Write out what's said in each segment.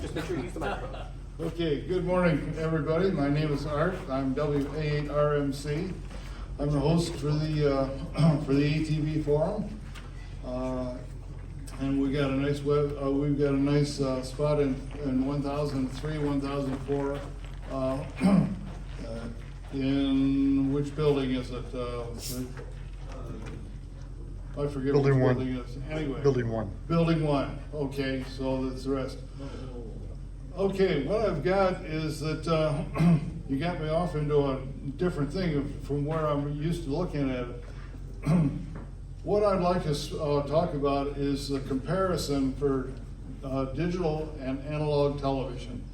Just make sure you use the microphone. Okay, good morning, everybody. My name is Art. I'm WA8RMC. I'm the host for the ATV Forum, and we got a nice we've got a nice spot in 1003, 1004. In which building is it? I forget Building which one. building it is. Anyway. Building 1. Building 1. Okay, so that's the rest. Okay, what I've got is that you got me off into a different thing from where I'm used to looking at it. What I'd like to talk about is the comparison for digital and analog television.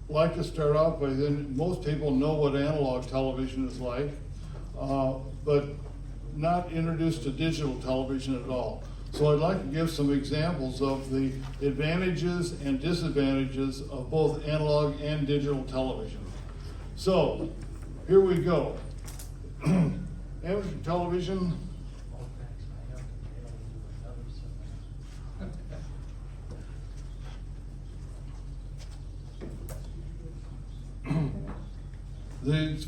Like to start off by then, most people know what analog television is like, but not introduced to digital television at all. So I'd like to give some examples of the advantages and disadvantages of both analog and digital television. So here we go. Amateur television.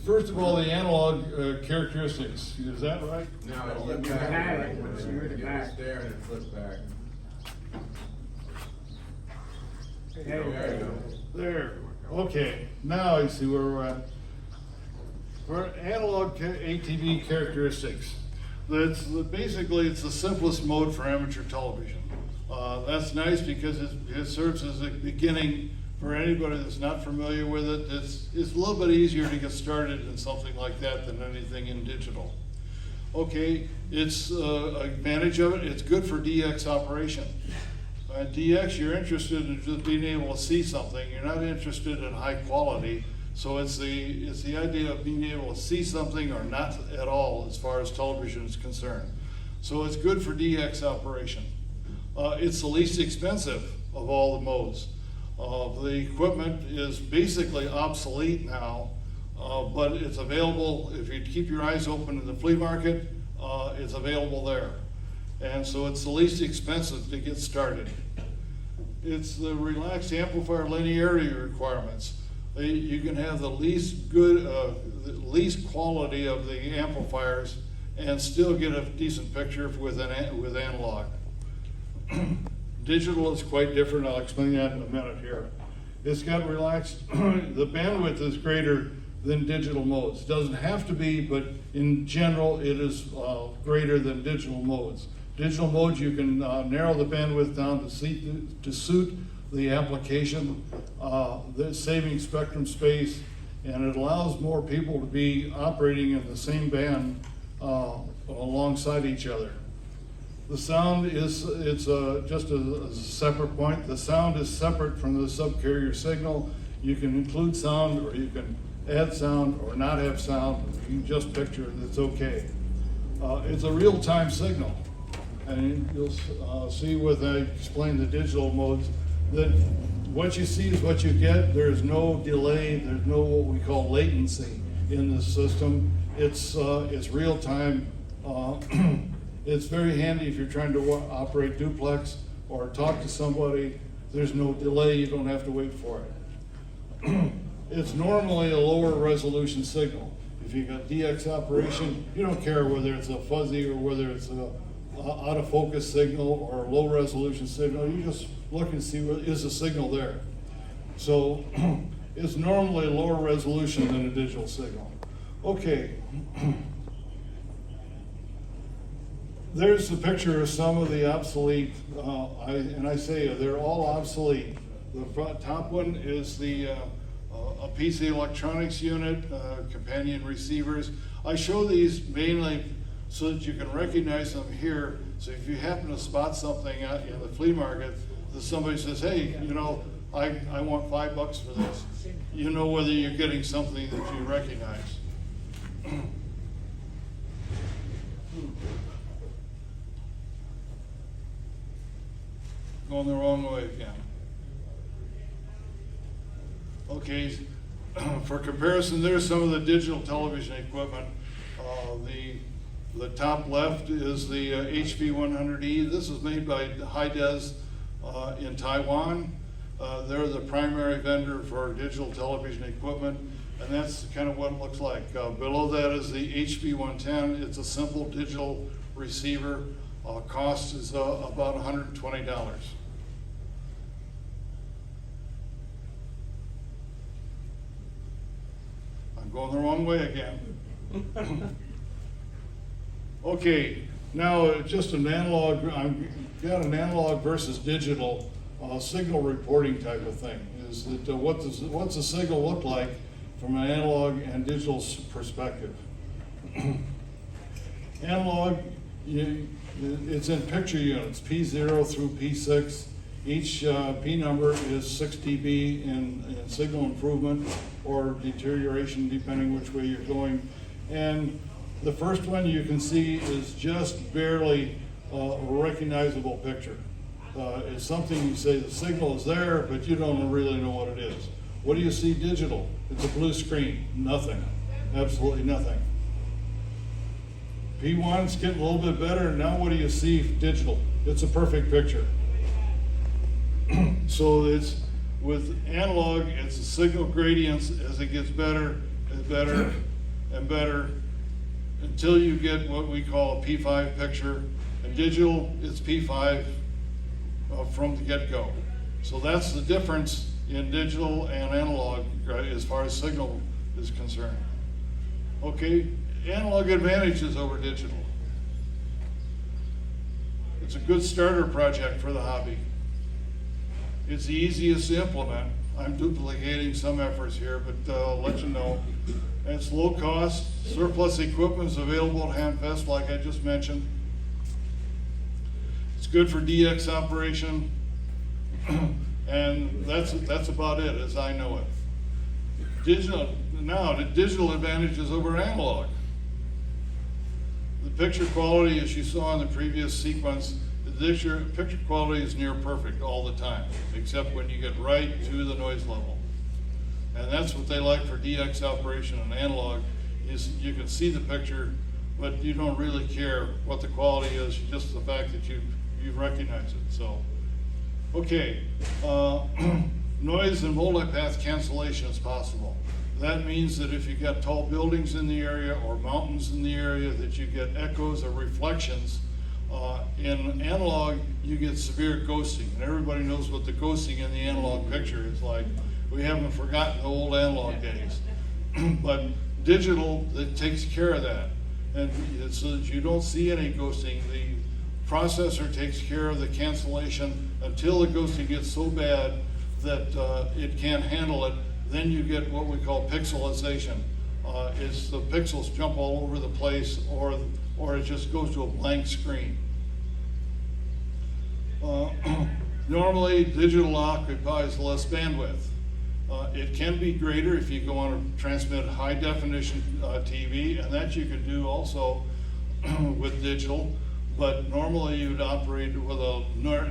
First of all, the analog characteristics. Is that right? No, you back. You're the back there and it flips back. There you go. There. Okay. Now you see where we're at. For analog ATV characteristics, basically it's the simplest mode for amateur television. That's nice because it serves as a beginning for anybody that's not familiar with it. It's a little bit easier to get started in something like that than anything in digital. Okay, it's advantage of it. It's good for DX operation. DX, you're interested in just being able to see something. You're not interested in high quality. So it's the idea of being able to see something or not at all as far as television is concerned. So it's good for DX operation. It's the least expensive of all the modes. The equipment is basically obsolete now, but it's available. If you keep your eyes open in the flea market, it's available there. And so it's the least expensive to get started. It's the relaxed amplifier linearity requirements. You can have the least least quality of the amplifiers and still get a decent picture with analog. Digital is quite different. I'll explain that in a minute here. It's got relaxed, the bandwidth is greater than digital modes. Doesn't have to be, but in general, it is greater than digital modes. Digital modes, you can narrow the bandwidth down to suit the application, saving spectrum space, and it allows more people to be operating in the same band alongside each other. The sound is, just a separate point. The sound is separate from the subcarrier signal. You can include sound, or you can add sound, or not have sound. You can just picture it, it's okay. It's a real-time signal. And you'll see when I explain the digital modes that what you see is what you get. There's no delay, there's no what we call latency in the system. It's real-time. It's very handy if you're trying to operate duplex or talk to somebody. There's no delay, you don't have to wait for it. It's normally a lower resolution signal. If you've got DX operation, you don't care whether it's a fuzzy or whether it's a out of focus signal or a low resolution signal. You just look and see is the signal there. So it's normally a lower resolution than a digital signal. Okay. There's a picture of some of the obsolete, I say they're all obsolete. The top one is a PC electronics unit, companion receivers. I show these mainly so that you can recognize them here. So if you happen to spot something out in the flea market, that somebody says, hey, you know, I want $5 for this. You know whether you're getting something that you recognize. Going the wrong way again. Okay, for comparison, there's some of the digital television equipment. The top left is the HP100E. This is made by High-Des in Taiwan. They're the primary vendor for digital television equipment, and that's kind of what it looks like. Below that is the HV110. It's a simple digital receiver. Cost is about $120. I'm going the wrong way again. Okay, now just an analog, I've got an analog versus digital signal reporting type of thing. Is that what's the signal look like from an analog and digital perspective? Analog, it's in picture units, P0 through P6. Each P number is 6 dB in signal improvement or deterioration, depending which way you're going. And the first one you can see is just barely a recognizable picture. It's something you say the signal is there, but you don't really know what it is. What do you see digital? It's a blue screen, nothing, absolutely nothing. P1's getting a little bit better. Now what do you see digital? It's a perfect picture. So it's with analog, it's the signal gradients as it gets better and better and better until you get what we call a P5 picture. And digital, it's P5 from the get-go. So that's the difference in digital and analog, right, as far as signal is concerned. Okay, analog advantages over digital. It's a good starter project for the hobby. It's the easiest to implement. I'm duplicating some efforts here, but I'll let you know. And it's low cost. Surplus equipment is available at Hamfest, like I just mentioned. It's good for DX operation. And that's about it, as I know it. Now, the digital advantages over analog. The picture quality, as you saw in the previous sequence, picture quality is near perfect all the time, except when you get right to the noise level. And that's what they like for DX operation and analog, is you can see the picture, but you don't really care what the quality is, just the fact that you recognize it. So, okay, noise and multipath cancellation is possible. That means that if you've got tall buildings in the area or mountains in the area, that you get echoes or reflections. In analog, you get severe ghosting, and everybody knows what the ghosting in the analog picture is like. We haven't forgotten the old analog days. But digital, it takes care of that. And so that you don't see any ghosting, the processor takes care of the cancellation until the ghosting gets so bad that it can't handle it. Then you get what we call pixelization. It's the pixels jump all over the place, or it just goes to a blank screen. Normally, digital occupies less bandwidth. It can be greater if you go on to transmit high definition TV, and that you can do also with digital, but normally you'd operate with a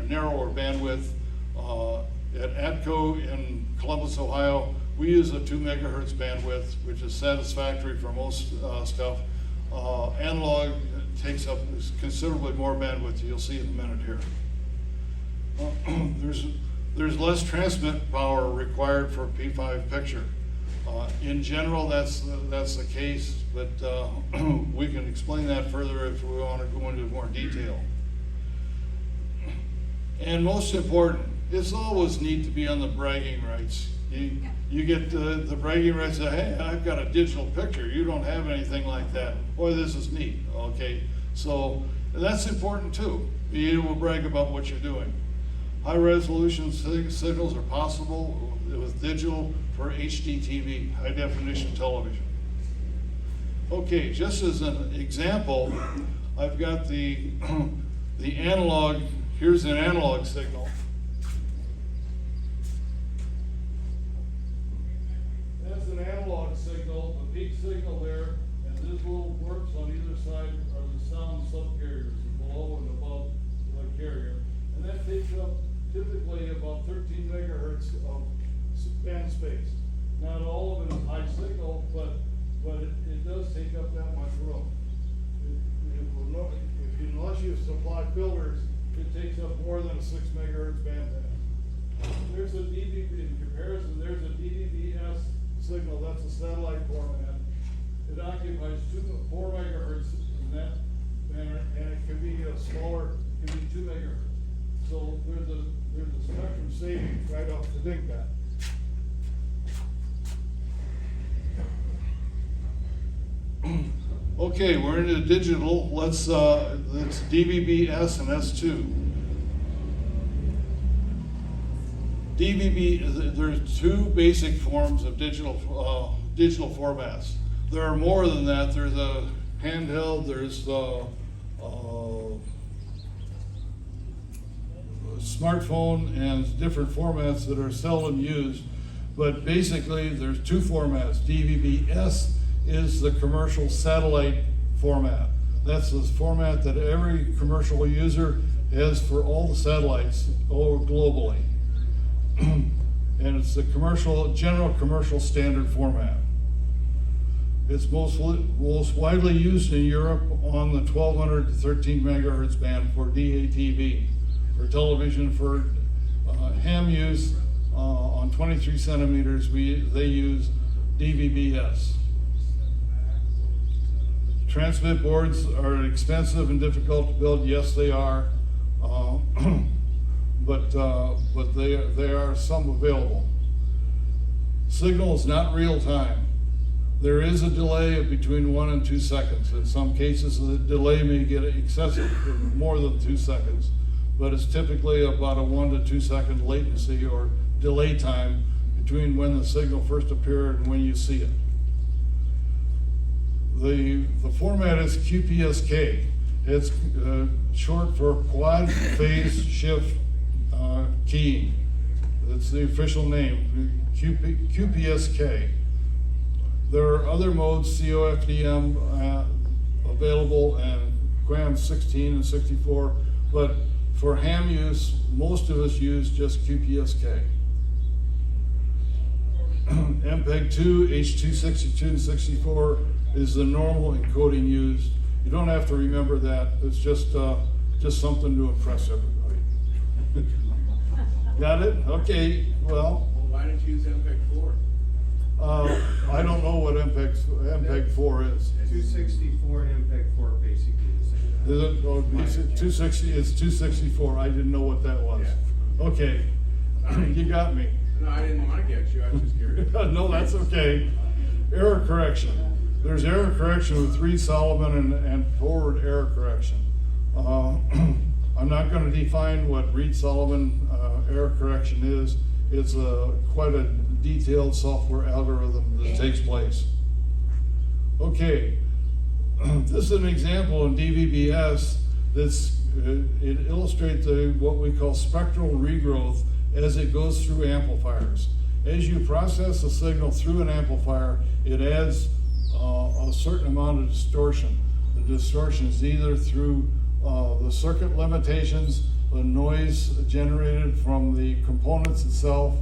narrower bandwidth. At ATCO in Columbus, Ohio, we use a 2 megahertz bandwidth, which is satisfactory for most stuff. Analog takes up considerably more bandwidth. You'll see in a minute here. There's less transmit power required for a P5 picture. In general, that's the case, but we can explain that further if we want to go into more detail. And most important, it's always neat to be on the bragging rights. You get the bragging rights, say, hey, I've got a digital picture. You don't have anything like that. Boy, this is neat, okay? So that's important too. Be able to brag about what you're doing. High resolution signals are possible with digital for HD TV, high definition television. Okay, just as an example, I've got the analog, here's an analog signal. That's an analog signal, the peak signal there, and these little blurps on either side are the sound subcarriers, below and above the carrier. And that takes up typically about 13 megahertz of band space. Not all of it is high signal, but it does take up that much room. Unless you supply filters, it takes up more than a 6 megahertz bandpass. There's a in comparison, there's a DVB-S signal, that's a satellite format. It occupies 4 megahertz in that manner, and it can be smaller, it can be 2 megahertz. So there's a spectrum savings right off the dig that. Okay, we're into digital. Let's DVB-S and S2. DVB, there's 2 basic forms of digital formats. There are more than that. There's a handheld, there's smartphone, and different formats that are seldom used. But basically, there's 2 formats. DVB-S is the commercial satellite format. That's the format that every commercial user has for all the satellites globally. And it's the general commercial standard format. It's most widely used in Europe on the 1200 to 13 megahertz band for DATV. For television, for ham use on 23 centimeters, they use DVB-S. Transmit boards are expensive and difficult to build. Yes, they are, but there are some available. Signal is not real time. There is a delay of between 1 and 2 seconds. In some cases, the delay may get excessive, more than 2 seconds, but it's typically about a 1 to 2 second latency or delay time between when the signal first appeared and when you see it. The format is QPSK. It's short for quad phase shift keying. That's the official name, QPSK. There are other modes, COFDM, available, and QAM 16 and 64, but for ham use, most of us use just QPSK. MPEG-2, H.262 and 64 is the normal encoding used. You don't have to remember that. It's just something to impress everybody. Got it? Okay. Well, why didn't you use MPEG-4? I don't know what MPEG-4 is. 264 and MPEG-4 basically the same. Is it? Oh, it's 260. It's 264. I didn't know what that was. Yeah. Okay, you got me. No, I didn't want to get you. I was just curious. No, that's okay. Error correction. There's error correction with Reed-Solomon and forward error correction. I'm not going to define what Reed-Solomon error correction is. It's quite a detailed software algorithm that takes place. Okay, this is an example in DVB-S it illustrates what we call spectral regrowth as it goes through amplifiers. As you process the signal through an amplifier, it adds a certain amount of distortion. The distortion is either through the circuit limitations, the noise generated from the components itself,